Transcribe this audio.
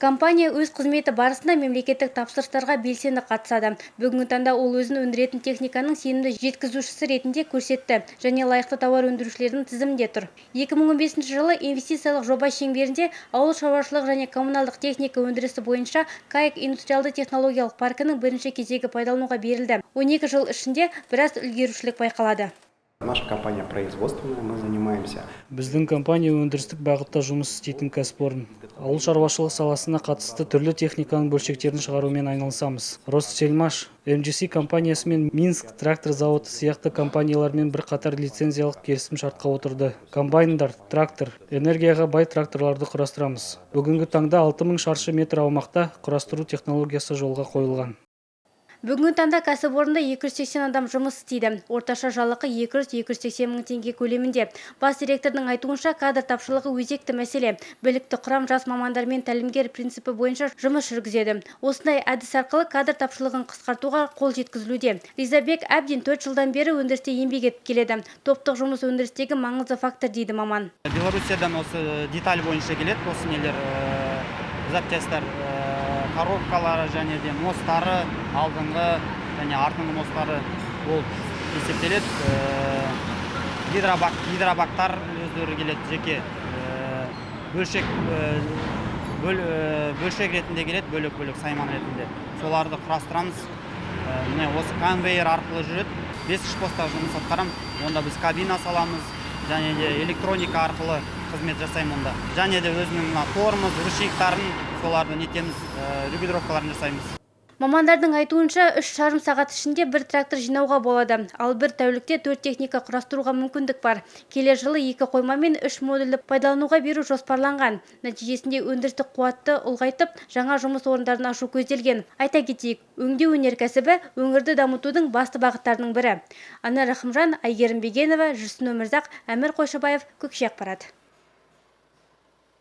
Компания өз қызметі барысында мемлекеттік тапсырыстарға белсенді қатысады. Бүгінгі таңда ол өзін өндіретін техниканың сенімді жеткізушісі ретінде көрсетті және лайықты тауар өндірушілердің тізімінде тұр. 2015 жылы инвестициялық жоба шеңберінде ауыл шаруашылығы және коммуналдық техника өндірісі бойынша КАИК индустриалды технологиялық паркінің бірінші кезегі пайдалануға берілді. 12 жыл ішінде біраз үлгерушілік байқалады. Наша компания производственная, мы занимаемся. Біздің компания өндірістік бағытта жұмыс істейтін кәсіпорын. Ауыл шаруашылығы саласына қатысты түрлі техниканың бөлшектерін шығарумен айналысамыз. Россельмаш, МГС компаниясы мен Минск трактор зауыты сияқты компаниялармен бірқатар лицензиялық келісім шартқа отырды. Комбайндар, трактор, энергияға бай тракторларды құрастырамыз. Бүгінгі таңда 6000 шаршы метр аумақта құрастыру технологиясы жолға қойылған. Бүгінгі таңда кәсіпорында 280 адам жұмыс істейді. Орташа жалақы 200-280 мың теңге көлемінде. Бас директордың айтуынша кадр тапшылығы өзекті мәселе. Білікті құрам жас мамандармен тәлімгер принципі бойынша жұмыс жүргізеді. Осындай әдіс арқылы кадр тапшылығын қысқартуға қол жеткізілуде. Ризабек әбден 4 жылдан бері өндірісте еңбек етіп келеді. Топтық жұмыс өндірістегі маңызды фактор дейді маман. Беларусиядан осы деталь бойынша келеді, осы нелер запчастар, коробкалары және де мостары, алдыңғы және артыңғы мостары болып есептеледі. Гидробактар өздері келеді, жеке бөлшек ретінде келеді, бөлек-бөлек сайман ретінде. Соларды құрастырамыз. Осы конвейер арқылы жүреді. 5 постта жұмыс атқарамыз. Онда біз кабина саламыз, және де электроника арқылы қызмет жасаймыз онда. Және де өзінің тормоз, ручниктарын соларды нетеміз, регулировкаларын жасаймыз. Мамандардың айтуынша 3,5 сағат ішінде бір трактор жинауға болады, ал бір тәулікте 4 техника құрастыруға мүмкіндік бар. Келер жылы 2 қойма мен 3 модульді пайдалануға беру жоспарланған. Нәтижесінде өндірістік қуатты ұлғайтып, жаңа жұмыс орындарын ашу көзделген. Айта кетейік, өңдеу өнеркәсібі өңірді дамытудың басты бағыттарының бірі. Анар Рахымжан, Айгерім Бегенова, Жүрсін Өмірзақ, Әмір Қойшыбаев, Көкше ақпарат.